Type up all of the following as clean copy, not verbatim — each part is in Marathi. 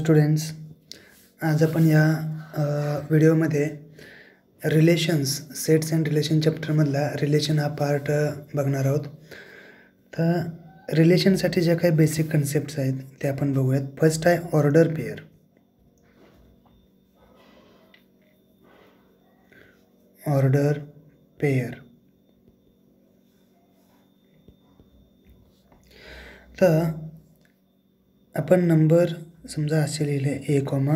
स्टुडंट्स, आज आपण या व्हिडिओमध्ये रिलेशन्स सेट्स अँड रिलेशन चॅप्टरमधला रिलेशन हा पार्ट बघणार आहोत. तर रिलेशनसाठी ज्या काही बेसिक कन्सेप्ट्स आहेत ते आपण बघूयात. फर्स्ट आहे ऑर्डर पेअर. ऑर्डर पेअर तर आपण नंबर समजा असे लिहिले ए कॉमा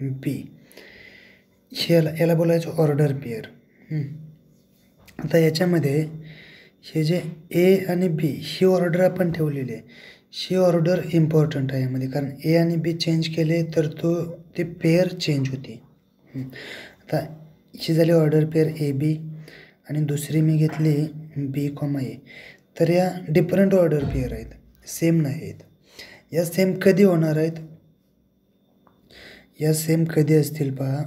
बी, याला बोलायचं ऑर्डर पेअर. आता याच्यामध्ये हे जे ए आणि बी ही ऑर्डर आपण ठेवलेली आहे, ही ऑर्डर इम्पॉर्टंट आहे यामध्ये, कारण ए आणि बी चेंज केले तर ते पेअर चेंज होते. आता ही झाली ऑर्डर पेअर ए बी आणि दुसरी मी घेतली बी कॉमा ए. तर या डिफरंट ऑर्डर पेअर आहेत, सेम नाही आहेत. या सेम कधी होणार आहेत? या सेम कधी असतील पहा.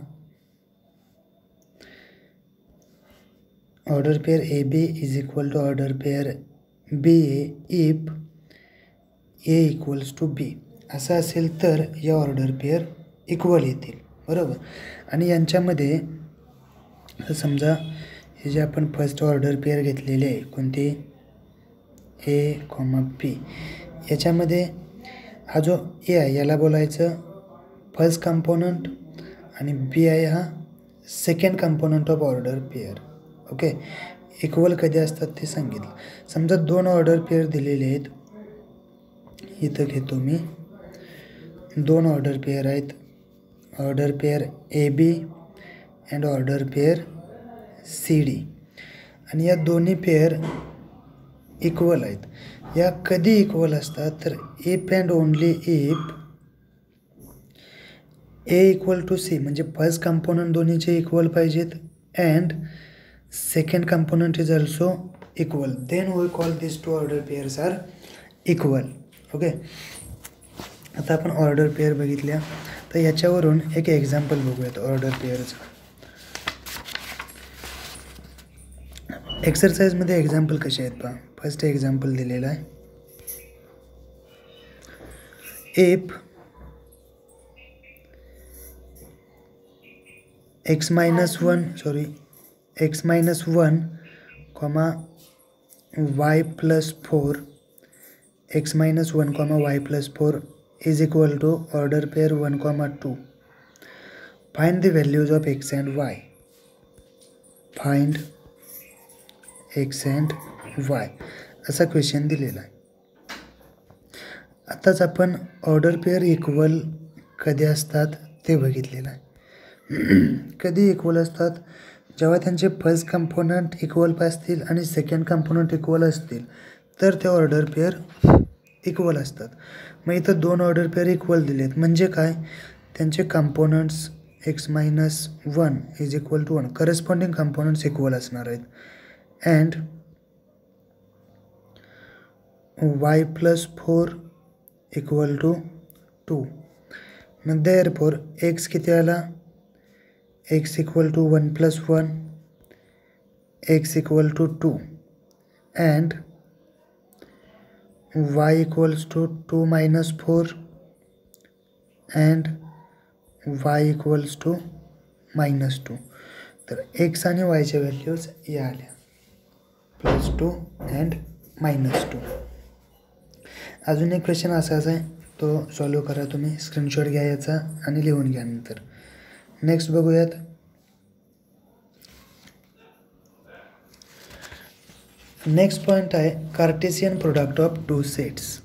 Order pair A B is equal to order pair B A if A equals to B असं असेल तर या ऑर्डर पेअर इक्वल येतील, बरोबर. आणि यांच्यामध्ये समजा हे जे आपण फर्स्ट ऑर्डर पेअर घेतलेले आहे कोणती, ए कॉमा बी, याच्यामध्ये हा जो ए आहे याला बोलायचं फर्स्ट कंपोनंट आणि बी आहे हा second component of order pair. Okay, equal कधी असतात ते सांगितलं. समजा दोन ऑर्डर पेअर दिलेले आहेत, इथं घेतो मी दोन ऑर्डर पेअर आहेत, order pair A b and order pair c d, आणि या दोन्ही पेअर इक्वल आहेत. या कधी इक्वल असतात तर if and only if a equal to c, म्हणजे फर्स्ट कंपोनंट दोन्हीचे इक्वल पाहिजेत and second component is also equal, then we call this two order pairs are equal. Okay, आता आपण ऑर्डर पेअर बघितल्या, तर याच्यावरून एक एक्झाम्पल बघूयात ऑर्डर पेअरचं. एक्सरसाइजमध्ये एक्झाम्पल कसे आहेत पहा. फर्स्ट एक्झाम्पल दिलेला आहे, if x minus 1 comma y plus 4 x minus 1 comma y plus 4 is equal to order pair 1 comma 2. Find the values of x and y. Find x and y असा क्वेश्चन दिलेला आहे. आताच आपण ऑर्डर पेअर इक्वल कधी असतात ते बघितलेलं आहे. कधी इक्वल असतात? जेव्हा त्यांचे फर्स्ट कंपोनंट इक्वल असतील आणि सेकंड कंपोनंट इक्वल असतील तर ते ऑर्डर पेअर इक्वल असतात. मग इथं दोन ऑर्डर पेअर इक्वल दिलेत म्हणजे काय, त्यांचे components x minus 1 is equal to 1, corresponding components equal असणार आहेत and y plus 4 equal to 2. मग देअरफॉर एक्स किती आला, x equal to 1 plus 1, x equal to 2 and y equals to 2 minus 4 and y equals to minus 2. तर x आणि y च्या व्हॅल्यूज या आल्या +2 and -2. अजून एक क्वेश्चन असाच आहे, तो सॉल्व करा तुम्ही, स्क्रीनशॉट घ्या याचा आणि लिहून घ्या नंतर. नेक्स्ट बघूयात. नेक्स्ट पॉइंट आहे Cartesian product of two sets.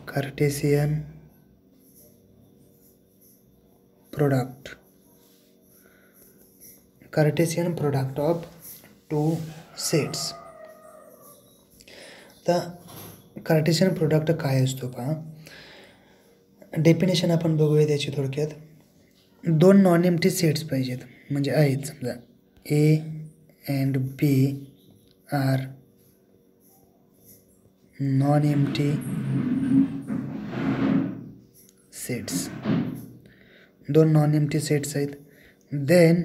Cartesian product of two sets. आता कार्टेशियन प्रोडक्ट काय असतो पहा. डेफिनेशन आपण बघूया त्याची थोडक्यात. दोन नॉन एम्प्टी सेट्स पाहिजेत, म्हणजे आहेत समजा A and B are non empty sets, दोन नॉन एम्प्टी सेट्स आहेत. देन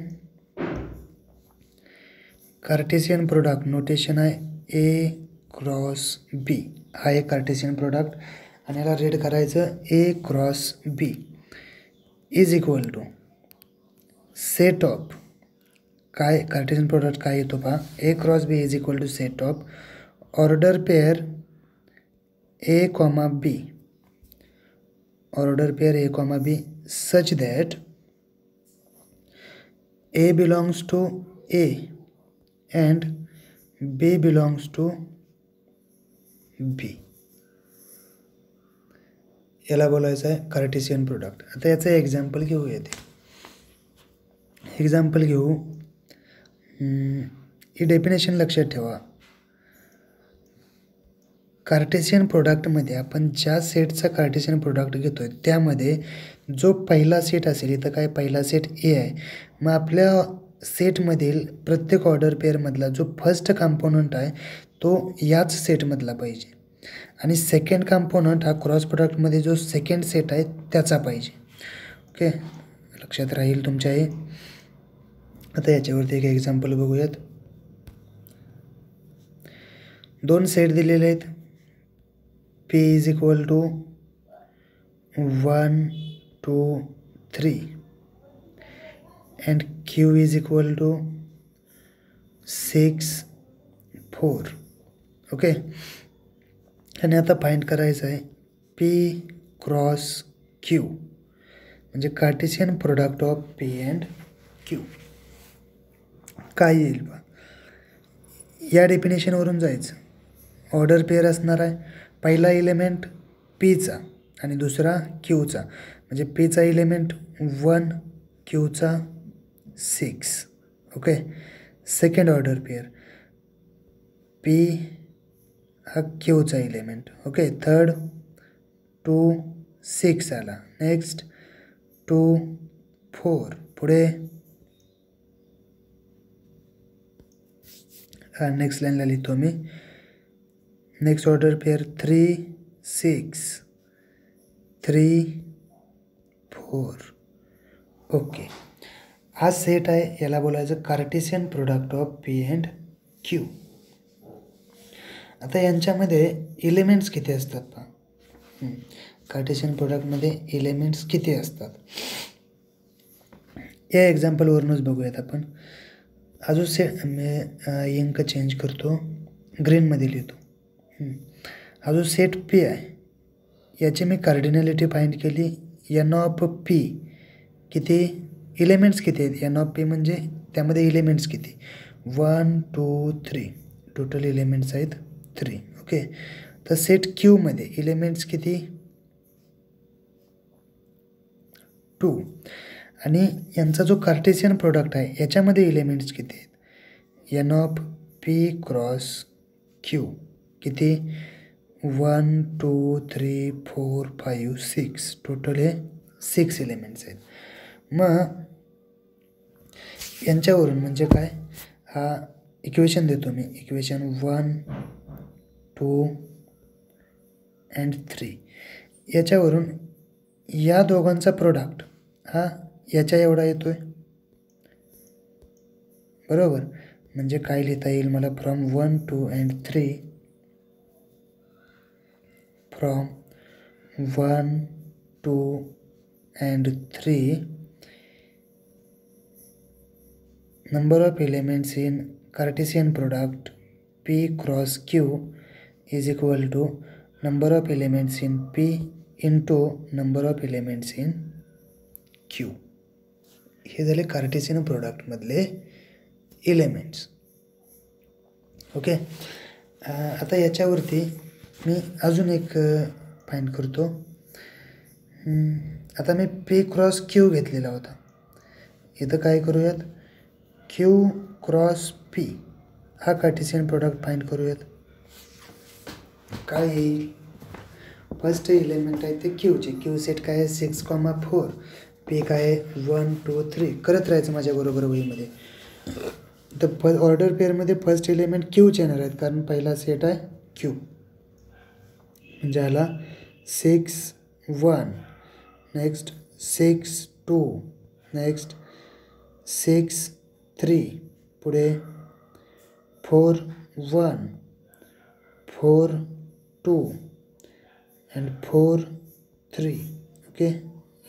कार्टेशियन प्रोडक्ट नोटेशन आहे ए क्रॉस बी, हा एक कार्टेशियन प्रोडक्ट आणि याला रीड करायचं A cross B is equal to set of, काय कार्टेशियन प्रोडक्ट काय येतो पहा, A cross B is equal to set of order pair A comma B, order pair A comma B such that A belongs to A and B belongs to B. याला बोलायचं आहे कार्टेशियन प्रोडक्ट. आता याचं एक्झाम्पल घेऊया. ते एक्झाम्पल घेऊ. ही डेफिनेशन लक्षात ठेवा. कार्टेशियन प्रोडक्टमध्ये आपण ज्या सेटचा कार्टेशियन प्रोडक्ट घेतोय त्यामध्ये जो पहिला सेट असेल, इथं काय पहिला सेट ए आहे, मग आपल्या सेटमधील प्रत्येक ऑर्डर पेअरमधला जो फर्स्ट कंपोनंट आहे तो याच सेटमधला पाहिजे आणि सेकंड कंपोनंट हा क्रॉस प्रोडक्टमध्ये जो सेकंड सेट आहे त्याचा पाहिजे. ओके, लक्षात राहील तुमच्या हे. आता याच्यावरती एक एक्झाम्पल बघूयात. दोन सेट दिलेले आहेत. P is equal to 1, 2, 3 and Q is equal to 6, 4. Okay, आणि आता फाइंड करायचं आहे P क्रॉस Q म्हणजे cartesian product of P and Q. काय येईल बा, या डेफिनेशनवरून जायचं. ऑर्डर पेअर असणार आहे, पहिला एलिमेंट पीचा आणि दुसरा क्यूचा, म्हणजे पीचा element 1, क्यूचा 6. Okay, second order pair P हा क्यूचा एलिमेंट. ओके, थर्ड 2, 6 आला. नेक्स्ट 2, 4. पुढे नेक्स्ट लाईनला लिहितो मी. Next order pair 3, 6, 3, 4. ओके, हा सेट आहे, याला बोलायचं Cartesian product of P and Q. आता यांच्यामध्ये एलिमेंट्स किती असतात पहा. कार्टेशियन प्रोडक्टमध्ये एलिमेंट्स किती असतात या एक्झाम्पलवरूनच बघूयात आपण. अजून मी इंक चेंज करतो, ग्रीनमध्ये लिहितो. हा जो सेट पी आहे याची मी कार्डिनॅलिटी फाइंड केली. एन ऑफ पी किती, एलिमेंट्स किती आहेत, एन ऑफ पी म्हणजे त्यामध्ये एलिमेंट्स किती, 1, 2, 3, टोटल एलिमेंट्स आहेत 3. ओके, तर सेट क्यूमध्ये एलिमेंट्स किती, 2. आणि यांचा जो कार्टेशियन प्रोडक्ट आहे याच्यामध्ये एलिमेंट्स किती आहेत, n of P cross Q किती, 1, 2, 3, 4, 5, 6, टोटल हे 6 एलिमेंट्स आहेत. मग यांच्यावरून म्हणजे काय, हा इक्वेशन देतो मी, इक्वेशन 1, 2 अँड 3. याच्यावरून या दोघांचा प्रोडक्ट हा याच्या एवढा येतोय, बरोबर. म्हणजे काय लिहिता येईल मला, from 1, 2 and 3, from 1, 2 and 3 number of elements in Cartesian product P cross Q is equal to number of elements in P into number of elements in Q. हे झाले कार्टेशियन प्रोडक्ट मधले एलिमेंट्स. ओके, आता याच्यावरती मी अजून एक फाइंड करतो. आता मी पी क्रॉस क्यू घेतलेला होता, इथं काय करूयात, क्यू क्रॉस पी हा कार्टेशियन प्रोडक्ट फाइंड करूयात. काय येईल, फर्स्ट एलिमेंट आहे ते क्यूचे, क्यू सेट काय आहे 6, 4, पी काय आहे 1, 2, 3. करत राहायचं माझ्याबरोबर वहीमध्ये. तर ऑर्डर पेअरमध्ये फर्स्ट एलिमेंट क्यूचे येणार आहेत कारण पहिला सेट आहे क्यू. म्हणजे आला 6, 1, नेक्स्ट 6, 2, नेक्स्ट 6, 3, पुढे 4 1 4 2 अँड 4 3. ओके,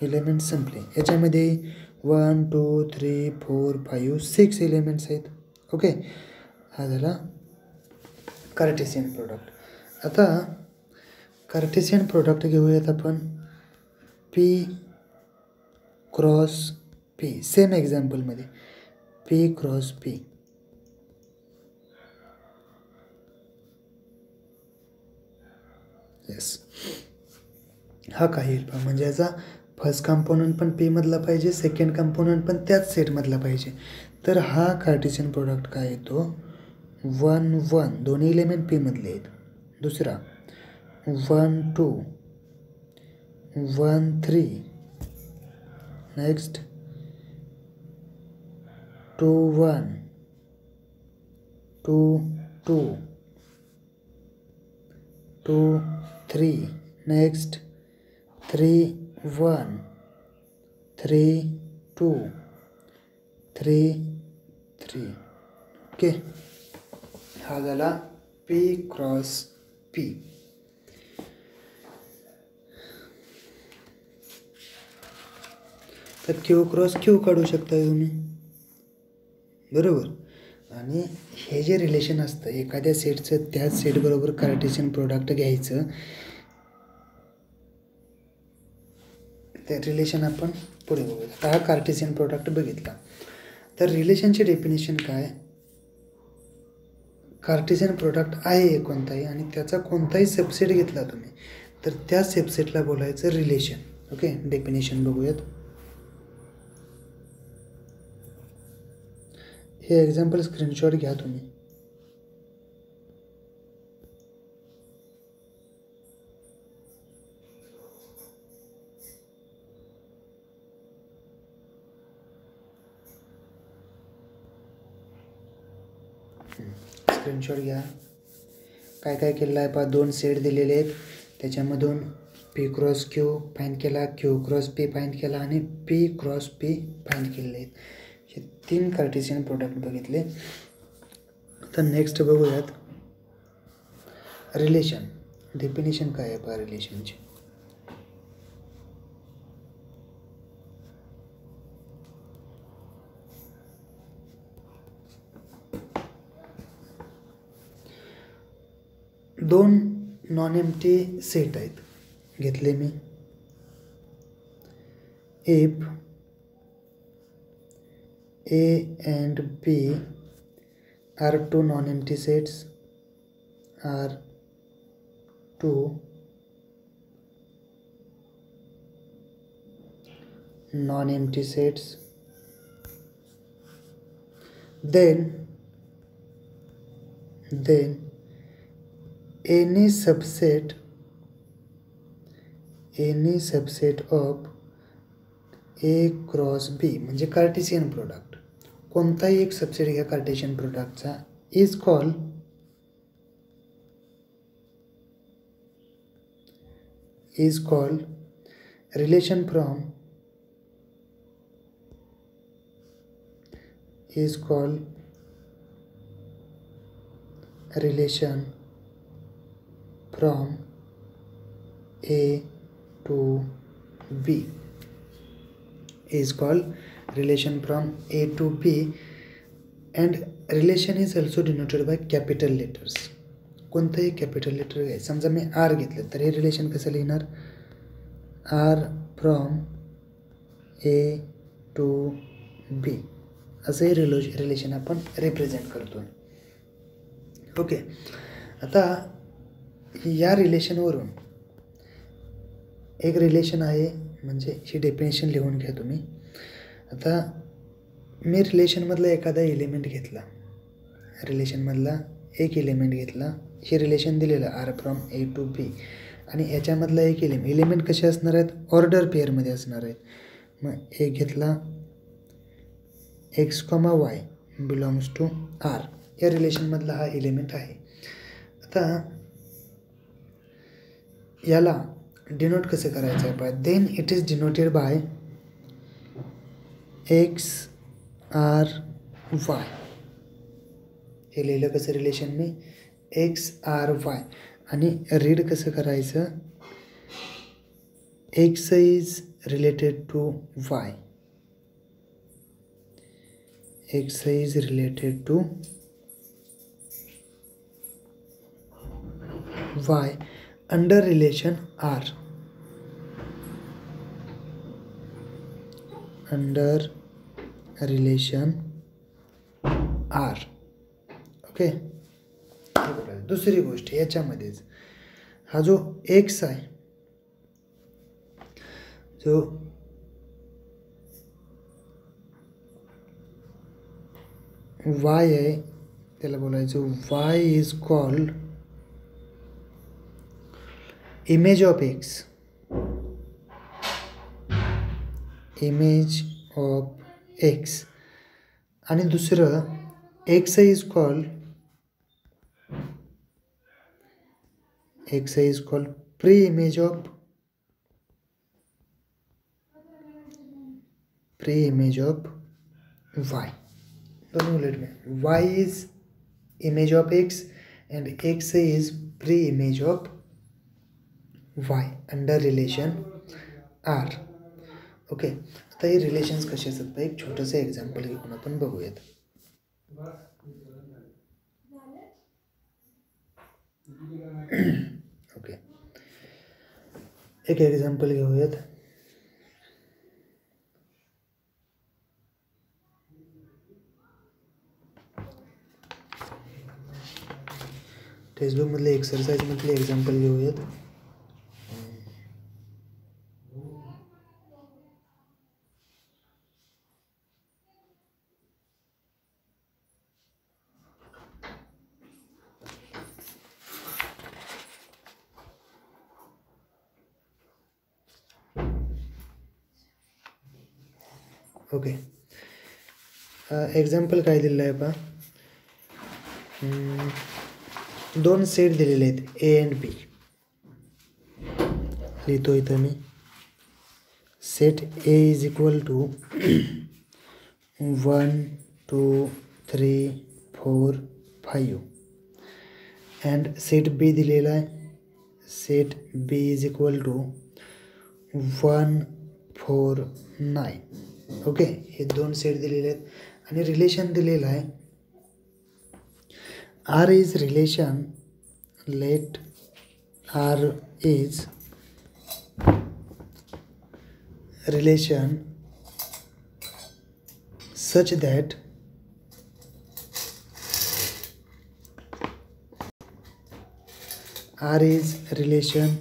एलिमेंट संपले. याच्यामध्ये 1 2 3 4 5 6 एलिमेंट्स आहेत. ओके, हा झाला कार्टेशियन प्रोडक्ट. आता कार्टेशियन प्रोडक्ट घेऊयात आपण P क्रॉस P. सेम एक्झाम्पलमध्ये P क्रॉस P. येस, हा काय येईल पहा, म्हणजे याचा फर्स्ट कंपोनंट पण P मधला पाहिजे, सेकंड कंपोनंट पण त्याच सेटमधला पाहिजे. तर हा कार्टेशियन प्रोडक्ट काय येतो, 1 1 दोन्ही एलिमेंट P मधले आहेत. दुसरा 1 2 1 3. नेक्स्ट 2 1 2 2 2 3. नेक्स्ट 3 1 3 2 3 3. ओके, हा झाला P क्रॉस P. तर Q क्रॉस Q काढू शकता तुम्ही, बरोबर. आणि हे जे रिलेशन असतं एखाद्या सेटचं त्याच सेटबरोबर कार्टेशियन प्रोडक्ट घ्यायचं, ते रिलेशन आपण पुढे बघूया. आता हा कार्टेशियन प्रोडक्ट बघितला तर रिलेशनची डेफिनेशन काय, कार्टेशियन प्रोडक्ट आहे कोणताही आणि त्याचा कोणताही सबसेट घेतला तुम्ही तर त्या सबसेटला बोलायचं रिलेशन. ओके, डेफिनेशन बघूयात. हे एक्झाम्पल स्क्रीनशॉट घ्या तुम्ही. स्क्रीनशॉट घ्या. काय काय केलेलं आहे पहा, 2 सेट दिलेले आहेत, त्याच्यामधून P क्रॉस Q फाइंड केला, Q क्रॉस P फाइंड केला आणि P क्रॉस P फाइंड केलेले आहेत. हे 3 कार्टेशियन प्रोडक्ट बघितले. तर नेक्स्ट बघूयात रिलेशन. डेफिनेशन काय आहे पहा रिलेशनची. दोन नॉन एम्प्टी सेट आहेत घेतले मी. If A and B are two non-empty sets, are two non-empty sets, then any subset of A cross B म्हणजे कार्टेशियन प्रोडक्ट, कोणताही एक सबसेट घ्या कार्टेशियन प्रोडक्टचा, is called relation from A to B. is called relation from A to B, and relation is also denoted by capital letters. कोणताही कॅपिटल लेटर घ्यायचं. समजा मी R घेतलं तर हे रिलेशन कसं लिहिणार, R from A to B असं हे रिलेशन आपण रिप्रेझेंट करतो. ओके, आता या रिलेशनवरून एक रिलेशन आहे, म्हणजे ही डेफिनेशन लिहून घ्या तुम्ही. आता मी रिलेशनमधला एखादा एलिमेंट घेतला, रिलेशनमधला एक एलिमेंट घेतला, हे रिलेशन दिलेलं R from A to B, आणि याच्यामधला एक एलिमेंट कसे असणार आहेत, ऑर्डर पेअरमध्ये असणार आहेत. मग एक घेतला x, y belongs to R, या रिलेशनमधला हा एलिमेंट आहे. आता याला डिनोट कसं करायचं आहे पहा, then it is denoted by x R y. हे लिहिलं कसं रिलेशन मी एक्स आर वाय आणि रीड कसं करायचं x is related to y x is related to y under relation R under relation R okay. दुसरी गोष्ट याच्यामध्येच हा जो एक्स आहे जो वाय आहे त्याला बोलायचं y is called image of x image of x आणि दुसरं x is called pre image of y. दोनों उलट में y is image of x and x is pre image of y under relation R okay. आता हे रिलेशन्स कसे असतात एक छोटंसं एक्झाम्पल घेऊन आपण बघूयात. ओके एक एक्झाम्पल घेऊयात. टेक्स्टबुकमधले एक्सरसाइजमधले एक्झाम्पल घेऊयात. ओके एक्झाम्पल काय दिलेलं आहे पहा. दोन सेट दिलेले आहेत ए अँड बी. लिहितो इथं मी set A is equal to 1 2 3 4 5 and set B दिलेला आहे set B is equal to 1 4 9 okay. हे दोन सेट दिलेले आहेत आणि रिलेशन दिलेलं आहे R is relation let R is relation such that R is relation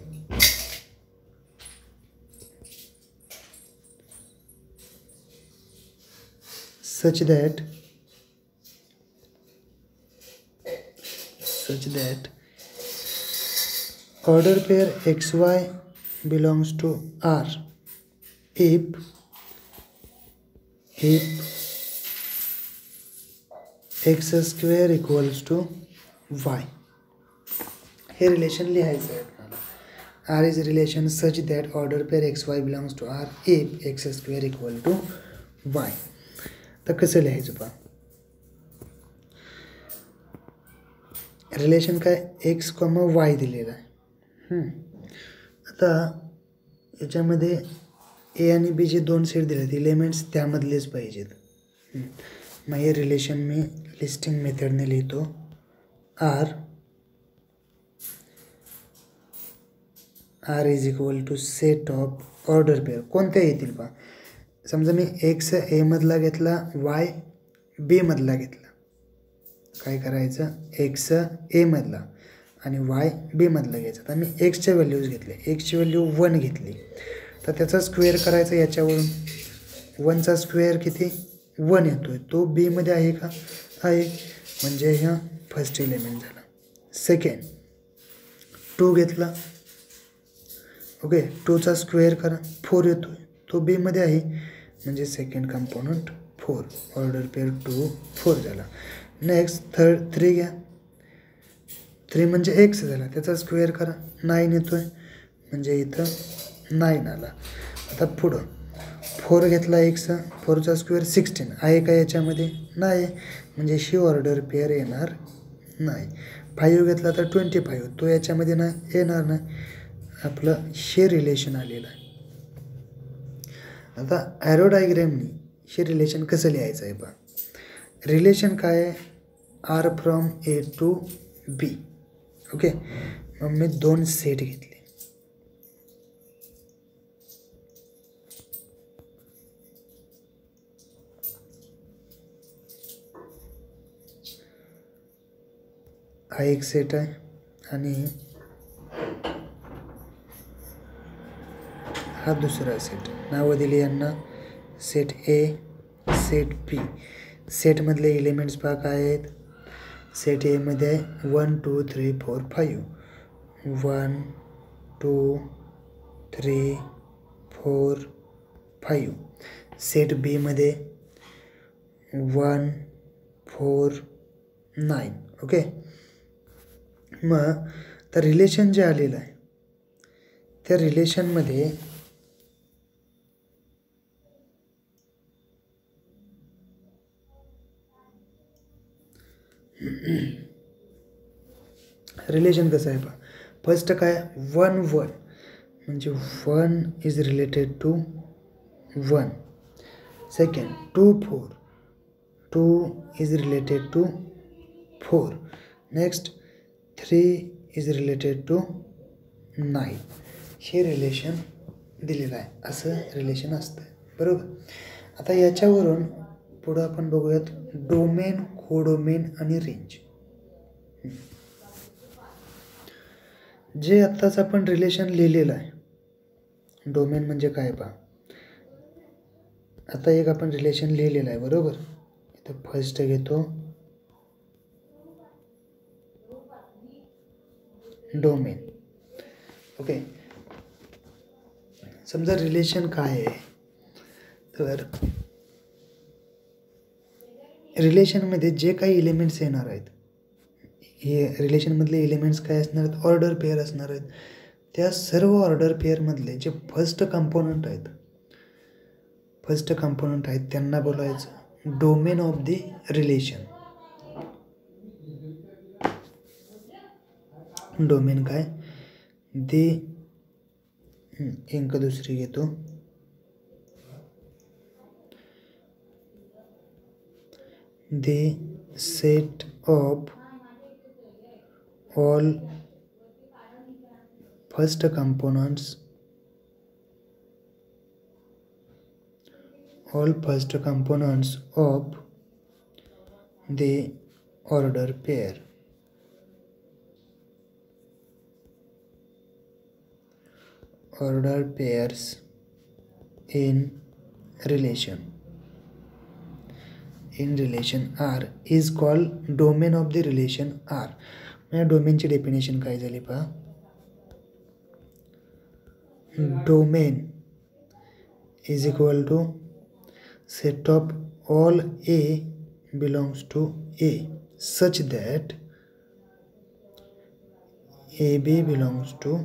such that order pair XY belongs to R if x square equals to y. हे रिलेशन लिहायचं आहे आपल्याला. R is relation such that order pair XY belongs to R if x square equal to y. तर कसं लिहायचं पहा. रिलेशन काय x, y दिलेला आहे. आता याच्यामध्ये ए आणि बी जे दोन सेट दिले आहेत एलिमेंट्स त्यामधलेच पाहिजेत. मग हे रिलेशन मी लिस्टिंग मेथडने लिहितो. R is equal to set of order pair कोणत्या येतील पहा. समजा मी एक्स ए मधला घेतला वाय बी मधला घेतला. काय करायचं एक्स ए मधला आणि वाय बी मधला घ्यायचा. तर मी एक्सच्या व्हॅल्यूज घेतले एक्सची व्हॅल्यू 1 घेतली तर त्याचा स्क्वेअर करायचा याच्यावरून 1चा स्क्वेअर किती 1 येतोय तो बी मध्ये आहे का आहे म्हणजे ह्या फर्स्ट एलिमेंट झाला. सेकंड 2 घेतला ओके 2चा स्क्वेअर करा 4 येतोय तो बी मध्ये आहे म्हणजे सेकंड कंपोनंट 4 ऑर्डर पेअर 2 4 झाला. नेक्स्ट 3 घ्या 3 म्हणजे एक्स झाला त्याचा स्क्वेअर करा 9 येतोय म्हणजे इथं 9 आला. आता पुढं 4 घेतला एक्स, 4चा स्क्वेअर 16 आहे का याच्यामध्ये? नाही, म्हणजे ही ऑर्डर पेअर येणार नाही. 5 घेतला तर 25, तो याच्यामध्ये नाही येणार नाही. आपलं हे रिलेशन आलेलं आहे. आता ॲरो डायग्रॅमनी हे रिलेशन कसं लिहायचं आहे पहा. रिलेशन काय आहे? R from A to B. Okay, मग मी 2 सेट घेतले. हा एक सेट आहे आणि हा दुसरा सेट. नावं दिली यांना सेट ए, सेट बी. सेटमधले एलिमेंट्स पहा काय आहेत. सेट एमध्ये 1 2 3 4 5. 1 2 3 4 5. सेट बी मध्ये 1 4 9. ओके, मग तर रिलेशन जे आलेलं आहे त्या रिलेशनमध्ये रिलेशन कसं आहे पहा. फर्स्ट काय 1 1, म्हणजे 1 is related to 1. Second 2 4, 2 is related to 4. Next 3 is related to 9. हे रिलेशन दिलेलं आहे. असं रिलेशन असतं, बरोबर. आता याच्यावरून पुढं आपण बघूयात डोमेन, कोडोमेन आणि रेंज. जे आत्ताच आपण रिलेशन लिहिलेलं आहे. डोमेन म्हणजे काय पहा. आता एक आपण रिलेशन लिहिलेलं आहे, बरोबर. इथं फर्स्ट घेतो डोमेन. ओके, समजा रिलेशन काय आहे तर रिलेशनमध्ये जे काही एलिमेंट्स येणार आहेत, हे रिलेशनमधले एलिमेंट्स काय असणार आहेत? ऑर्डर पेअर असणार आहेत. त्या सर्व ऑर्डर पेअरमधले जे फर्स्ट कंपोनंट आहेत त्यांना बोलायचं domain of the relation. Domain काय? दे अंक दुसरी घेतो. The set of all first components of the order pair. Order pairs in relation R is called domain of the relation R. या डोमेनची डेफिनेशन काय झाली पहा. Domain is equal to set of all A belongs to A such that AB belongs to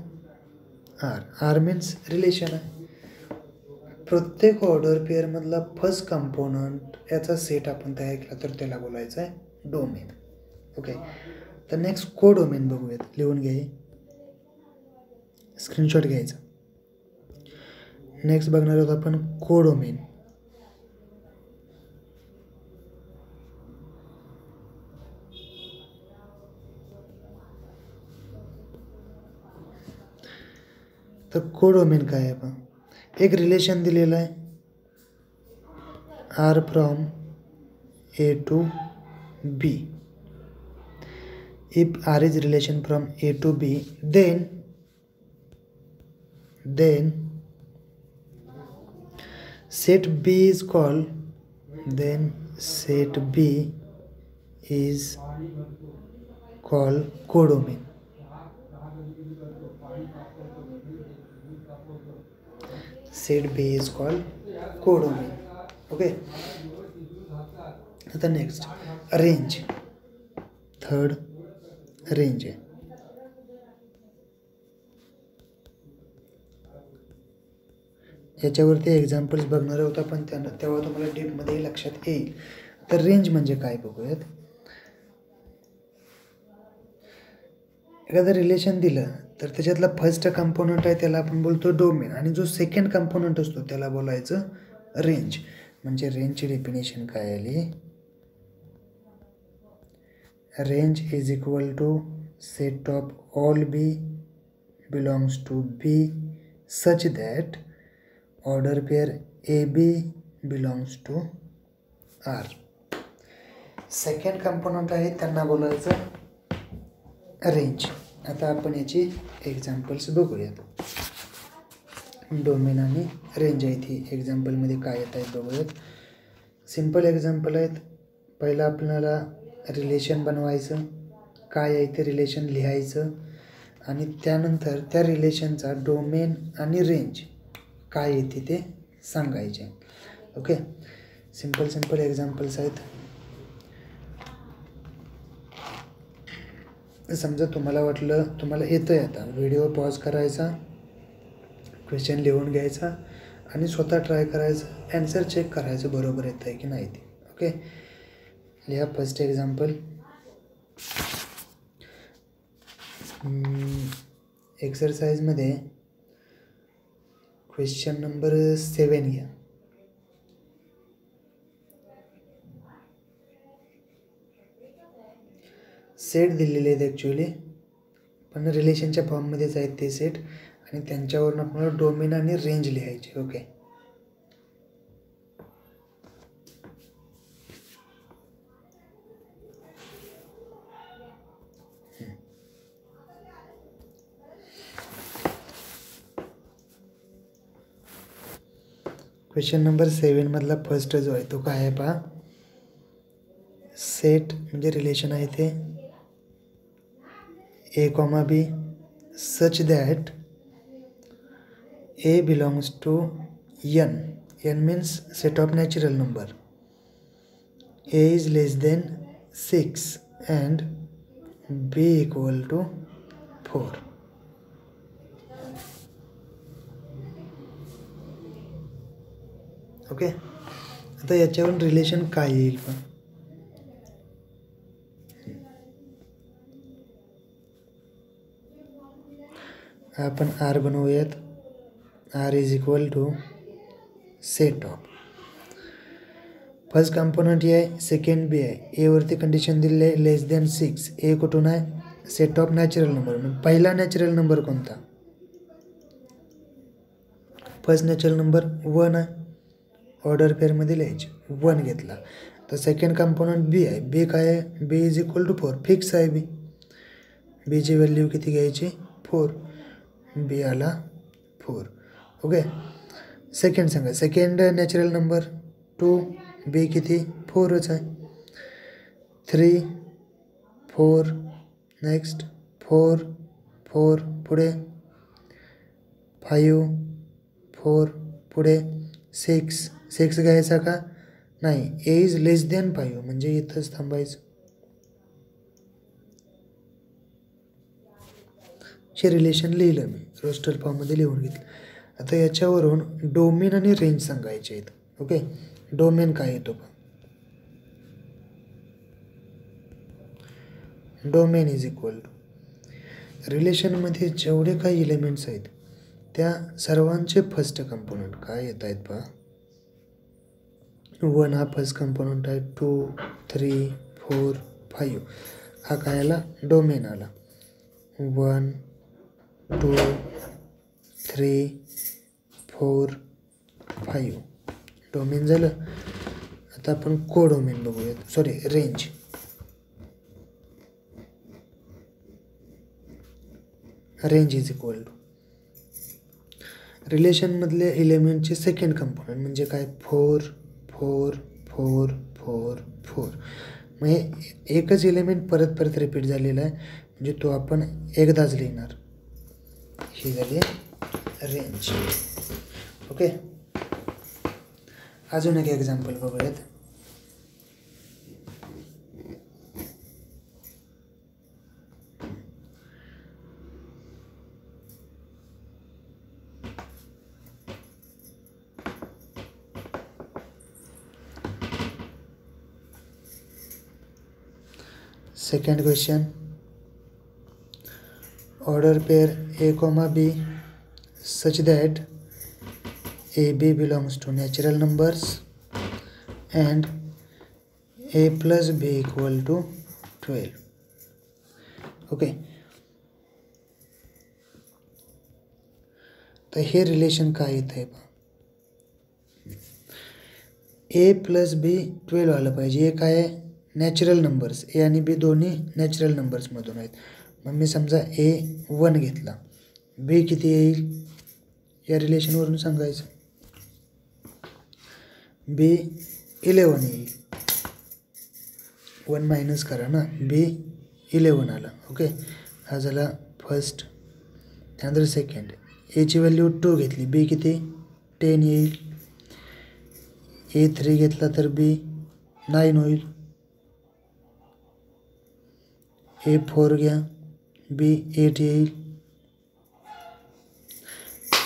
R. R means relation आहे. प्रत्येक ऑर्डर पेअरमधला फर्स्ट कंपोनंट याचा सेट आपण तयार केला तर त्याला बोलायचं आहे डोमेन. ओके, तर नेक्स्ट कोडोमेन बघूयात. लिहून घ्या, स्क्रीनशॉट घ्यायचा. नेक्स्ट बघणार आहोत आपण कोडोमेन. तर कोडोमेन काय आहे पहा. एक रिलेशन दिलेलं आहे R from A to B. If R is relation from A to B then set B is called codomain. Set B is called codomain. Okay, आता नेक्स्ट रेंज. थर्ड रेंज आहे. याच्यावरती एक्झाम्पल्स बघणार आहोत आपण, तेव्हा तुम्हाला डीपमध्ये लक्षात येईल. तर रेंज म्हणजे काय बघूयात. एखादं रिलेशन दिलं तर त्याच्यातला फर्स्ट कंपोनंट आहे त्याला आपण बोलतो डोमेन, आणि जो सेकंड कंपोनंट असतो त्याला बोलायचं रेंज. म्हणजे रेंजची डेफिनेशन काय आली, range is equal to set of all b belongs to B such that order pair A b belongs to R. Second component आहे त्यांना बोलायचं रेंज. आता आपण याची एक्झाम्पल्स बघूयात. डोमेन आणि रेंज आहे ती एक्झाम्पलमध्ये काय येत आहेत बघूयात. सिम्पल एक्झाम्पल आहेत. पहिलं आपल्याला रिलेशन बनवायचं, काय आहे ते रिलेशन लिहायचं, आणि त्यानंतर त्या रिलेशनचा डोमेन आणि रेंज काय येते ते सांगायचे. ओके, सिम्पल एक्झाम्पल्स आहेत. समजा तुम्हाला वाटलं तुम्हाला येतं आहे, आता व्हिडिओ पॉज करायचा, क्वेश्चन लिहून घ्यायचा आणि स्वतः ट्राय करायचं, ॲन्सर चेक करायचं बरोबर येतं आहे की नाही ते. ओके, लिहा फर्स्ट एक्झाम्पल. एक्सरसाइजमध्ये क्वेश्चन नंबर 7 घ्या. सेट दिलेले आहेत ॲक्च्युली, पण रिलेशनच्या फॉर्ममध्येच आहेत ते सेट, आणि त्यांच्यावरून आपल्याला डोमेन आणि रेंज लिहायचे. ओके, क्वेश्चन नंबर 7 मधला फर्स्ट जो आहे तो काय आहे पहा. सेट म्हणजे रिलेशन आहे ते A comma B such that A belongs to N. N means set of natural number. A is less than 6 and B equal to 4. Okay, आता याच्यावरून रिलेशन काय येईल पण आपण आर बनवूयात. R is equal to set of first component A आहे, सेकंड बी आहे. ए वरती कंडिशन दिली आहे लेस दॅन 6. ए कुठून आहे, सेट ऑफ नॅचरल नंबर. पहिला नॅचरल नंबर कोणता, फर्स्ट नॅचरल नंबर 1 आहे, ऑर्डर पेअरमध्ये लिहायचे 1 घेतला. तर सेकंड कंपोनंट बी आहे. बी काय आहे, बी इज इक्वल टू 4. फिक्स आहे बी. बीची व्हॅल्यू किती घ्यायची, 4. बी आला 4. ओके, सेकंड सांगा, सेकंड नॅचरल नंबर 2, बी किती 4च आहे. 3 4 नेक्स्ट 4 4 पुढे 5 4 पुढे 6 6 घ्यायचा का नाही, ए इज लेस दॅन 5 म्हणजे इथंच थांबायचं. हे रिलेशन लिहिलं मी, रोस्टर फॉर्ममध्ये लिहून घेतलं. आता याच्यावरून डोमेन आणि रेंज सांगायचे आहेत. ओके, डोमेन काय येतो पण, डोमेन इज इक्वल टू रिलेशनमध्ये जेवढे काही एलिमेंट्स आहेत त्या सर्वांचे फर्स्ट कंपोनंट काय येत आहेत पहा. 1 हा फर्स्ट कंपोनंट आहे, 2 3 4 5 हा काय आला, डोमेन आला. 1 2 3 4 5 डोमेन झालं. आता आपण कोडोमेन बघूयात, sorry range. Range is equal to रिलेशनमधले एलिमेंटचे सेकंड कंपोनंट म्हणजे काय, 4 4 4 4 4. मग हे एकच एलिमेंट परत परत रिपीट झालेला आहे म्हणजे तो आपण एकदाच लिहिणार. ही झाली रेंज. ओके, अजून एक एक्झाम्पल बघूयात. Second question, order pair A comma B such that AB belongs to natural numbers and A plus B equal to 12. Okay, तर हे रिलेशन काय येत आहे पहा, ए प्लस बी 12 आलं पाहिजे. हे काय आहे, नॅचरल नंबर्स. ए आणि बी दोन्ही नॅचरल नंबर्समधून आहेत. मग मी समजा ए 1 घेतला, बी किती येईल या रिलेशनवरून सांगायचं. बी 11 येईल. 1 मायनस करा ना, बी 11 आला. ओके, हा झाला फर्स्ट. त्यानंतर सेकंड, एची व्हॅल्यू 2 घेतली, बी किती 10 येईल. ए 3 घेतला तर बी 9 होईल. ए 4 घ्या, बी 8 येईल.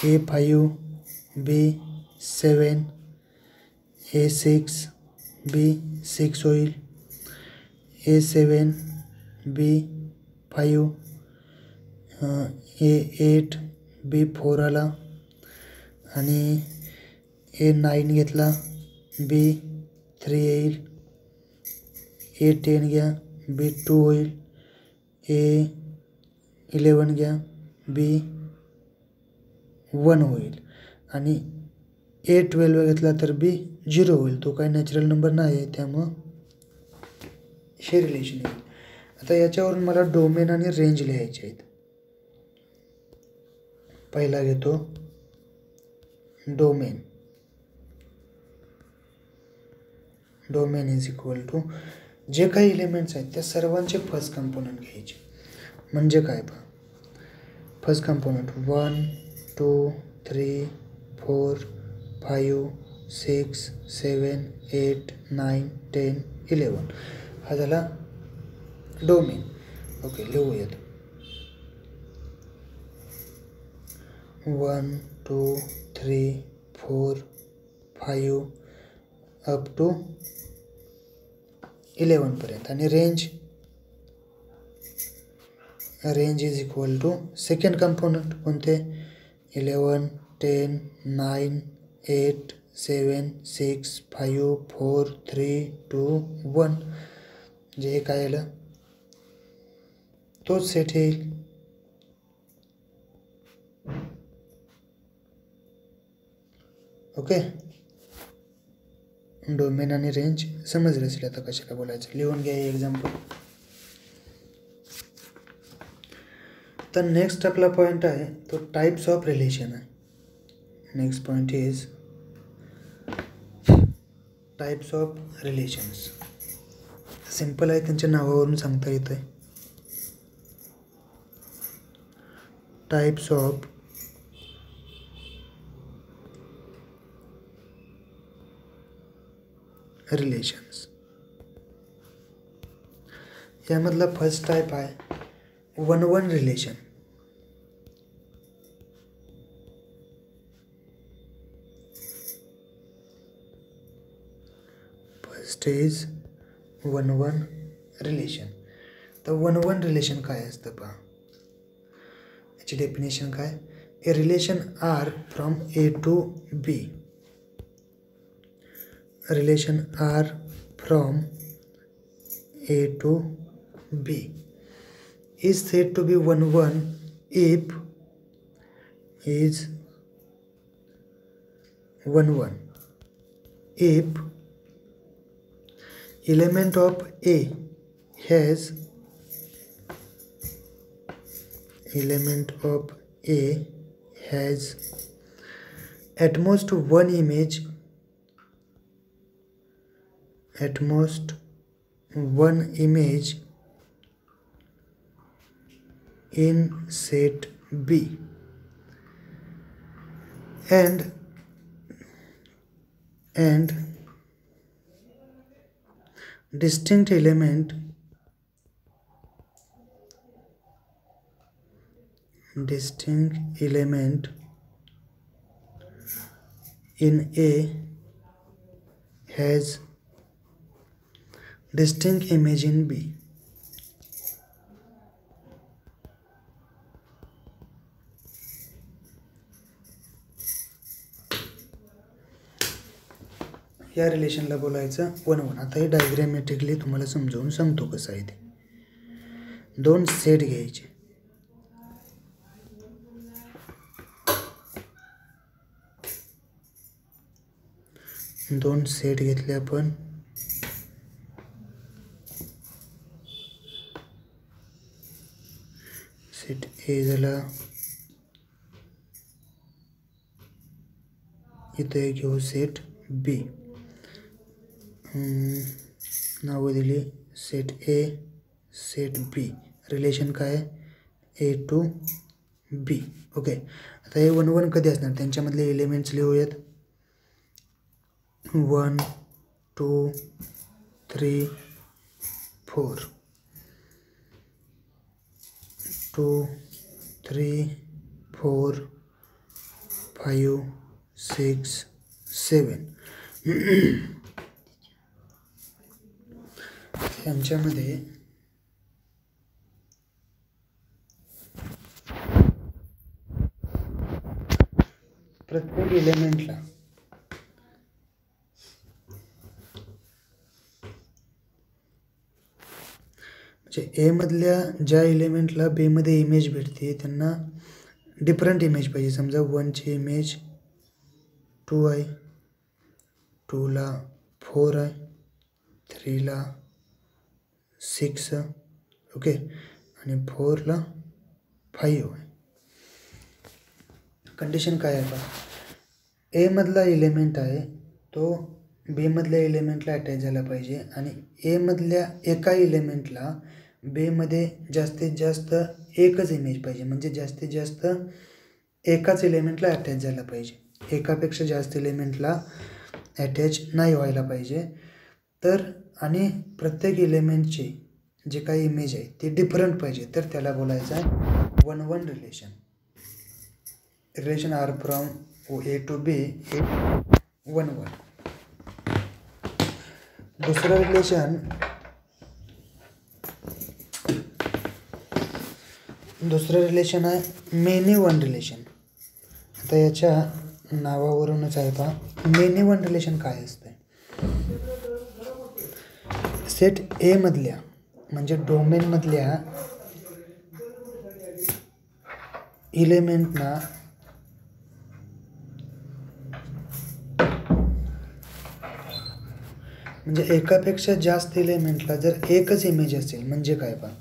ए 5, बी 7. ए 6, बी 6 होईल. ए 7, बी 5. ए 8, बी 4 आला. आणि ए 9 घेतला, बी 3 येईल. ए 10 घ्या, बी 2 होईल. ए 11 घ्या, बी 1 होईल. आणि ए 12 घेतला तर बी 0 होईल. तो काही नॅचरल नंबर नाही आहे, त्यामुळं हे रिलेशन येईल. आता याच्यावरून मला डोमेन आणि रेंज लिहायचे आहेत. पहिला घेतो domain. Domain is equal to जे काही एलिमेंट्स आहेत त्या सर्वांचे फर्स्ट कंपोनंट घ्यायचे. म्हणजे काय पहा, फर्स्ट कंपोनंट 1 2 3 4 5 6 7 8 9 10 11. हा झाला डोमेन. ओके, लिहूयात. 1 2 3 4 5 अप टू 11 पर्यंत. आणि range is equal to second component कोणते, 11 10 9 8 7 6 5 4 3 2 1. जे काय आलं तोच सेट येईल. ओके, डोमेन आणि रेंज समजलं असेल. आता कशाला बोलायचं, लिहून घ्या एक्झाम्पल. तर नेक्स्ट आपला पॉईंट आहे तो टाइप्स ऑफ रिलेशन आहे. Next point is types of relations. Simple आहे, त्यांच्या नावावरून सांगता येतं आहे. Types of relations. यामधला फर्स्ट टाइप आहे 1-1 रिलेशन. First is 1-1 relation. तर 1-1 रिलेशन काय असतं पहा, याची डेफिनेशन काय, A relation R from A to B. Relation R from A to B is said to be 1-1 if is 1-1 if element of A has at most one image in set B and distinct element in A has distinct image in B. या रिलेशनला बोलायचं 1 1. आता हे डायग्रॅमॅटिकली तुम्हाला समजावून सांगतो कसं आहे ते. 2 सेट घ्यायचे. दोन सेट घेतले आपण. सेट ए झाला, इथे घेऊ सेट बी. नावं दिली set A, set B. Relation काय ए टू बी. ओके. आता हे 1 1 कधी असणार त्यांच्यामधले एलिमेंट्स लिहूयात. 1 2 3 4. 2 3 4 5 6 7. यांच्यामध्ये प्रत्येक एलिमेंटला म्हणजे ए मधल्या ज्या एलिमेंटला बी मध्ये इमेज भेटते त्यांना डिफरंट इमेज पाहिजे. समजा 1 ची इमेज 2 आहे, 2 ला 4 आहे, 3 ला 6, ओके, आणि 4 ला 5 आहे. कंडिशन काय आहे पहा. ए मधला एलिमेंट आहे तो बी मधल्या एलिमेंटला अटॅच झाला पाहिजे आणि ए मधल्या एका एलिमेंटला बी मध्ये जास्तीत जास्त एकच इमेज पाहिजे. म्हणजे जास्तीत जास्त एकाच एलिमेंटला अटॅच झाला पाहिजे. एकापेक्षा जास्त एलिमेंटला अटॅच नाही व्हायला पाहिजे. तर आणि प्रत्येक एलिमेंटची जे काही इमेज आहे ती डिफरंट पाहिजे. तर त्याला बोलायचं आहे 1 1 relation. Relation R from A to B हे 1 1. दुसरं रिलेशन आहे मेनी वन रिलेशन. आता याच्या नावावरूनच आहे पहा मेनी वन रिलेशन काय असते. सेट ए मधल्या म्हणजे डोमेन मधल्या एलिमेंटना म्हणजे एकापेक्षा जास्त एलिमेंटला जर एकच इमेज असेल म्हणजे काय पहा.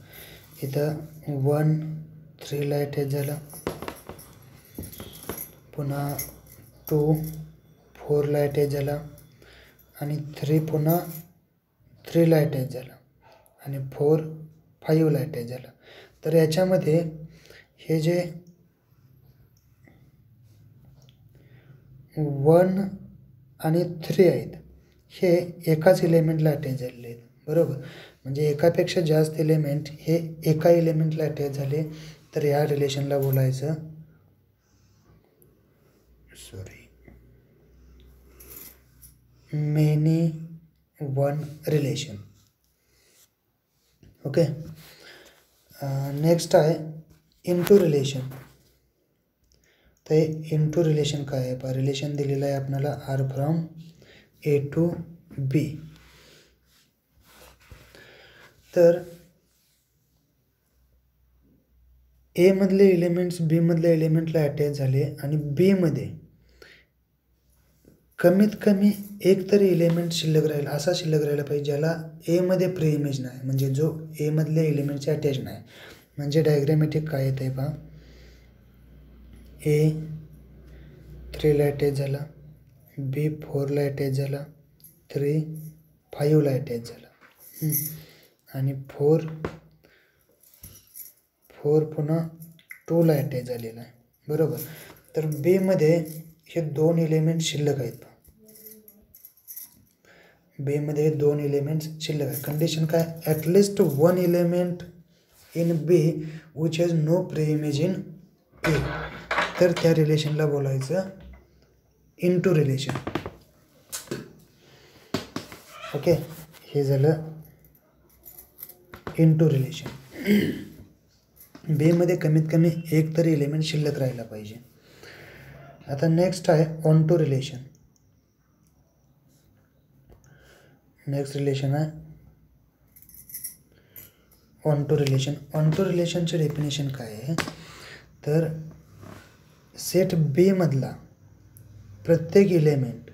इथं 1 3 ला अटॅच झाला, पुन्हा 2 4 ला अटॅच झाला आणि 3 पुन्हा 3 ला अटॅच झाला आणि 4 5 ला अटॅच झाला. तर याच्यामध्ये हे जे 1 आणि 3 आहेत हे एकाच एलिमेंटला अटॅच झालेले आहेत, बरोबर. म्हणजे एकापेक्षा जास्त एलिमेंट हे एका एलिमेंटला अटॅच झाले तर या रिलेशनला बोलायचं many one relation. Okay. Next आहे इंटू रिलेशन. तर इंटू रिलेशन काय आहे पहा. रिलेशन दिलेलं आहे आपल्याला आर फ्रॉम ए टू बी. तर ए मधले एलिमेंट्स बी मधल्या एलिमेंटला अटॅच झाले आणि बी मध्ये कमीत कमी एक तरी एलिमेंट शिल्लक राहील, असा शिल्लक राहिला पाहिजे ज्याला ए मध्ये प्री इमेज नाही, म्हणजे जो ए मधल्या एलिमेंटचे अटॅच नाही. म्हणजे डायग्रॅमॅटिक काय येत आहे पहा. ए 3 ला अटॅच झाला, बी 4 ला अटॅच झाला, 3 5 ला अटॅच झाला आणि 4 पुन्हा 2 ला अटॅच झालेला आहे, बरोबर. तर बी मध्ये हे 2 एलिमेंट शिल्लक आहेत. बी मध्ये 2 एलिमेंट्स शिल्लक आहेत. कंडिशन काय. At least 1 element in B which has no pre image in A. तर त्या रिलेशनला बोलायचं इंटू रिलेशन. ओके. हे झालं इंटू रिलेशन. बी मध्ये कमीत कमी एक तरी एलिमेंट शिल्लक राहायला पाहिजे. आता नेक्स्ट आहे onto relation. Next relation आहे onto relation. Onto रिलेशनचे डेफिनेशन काय आहे तर सेट बी मधला प्रत्येक इलेमेंट,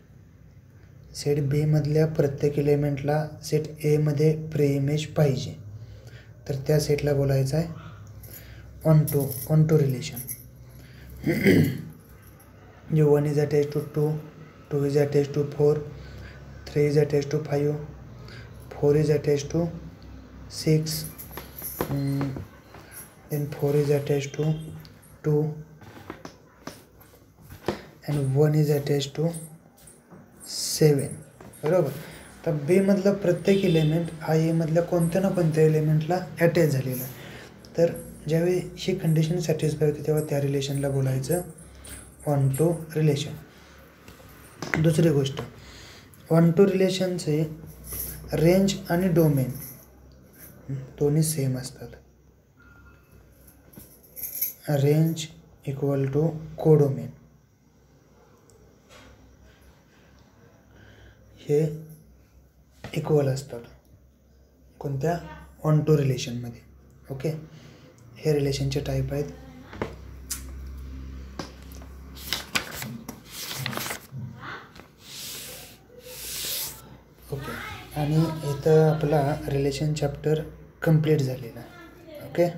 सेट बी मधल्या प्रत्येक इलेमेंटला सेट ए मध्ये प्री इमेज पाहिजे, तर त्या सेटला बोलायचं आहे ऑन टू रिलेशन. जे 1 is attached to 2, 2 is attached to 4, 3 is attached to 5, 4 is attached to 6, then 4 is attached to 2 and 1 is attached to 7. बरोबर. तर बी मधला प्रत्येक इलेमेंट हा ए मधल्या कोणत्या ना कोणत्या एलिमेंटला अटॅच झालेला आहे. तर ज्यावेळी ही कंडिशन सॅटिस्फाय होते तेव्हा त्या रिलेशनला बोलायचं ऑन टू रिलेशन. दुसरी गोष्ट, ऑन टू रिलेशनचे रेंज आणि डोमेन दोन्ही सेम असतात. रेंज इक्वल टू कोडोमेन हे इक्वल असतात कोणत्या ऑन टू रिलेशनमध्ये. ओके, हे रिलेशनचे टाईप आहेत. ओके, आणि इथं आपला रिलेशन चॅप्टर कंप्लीट झालेला आहे. ओके.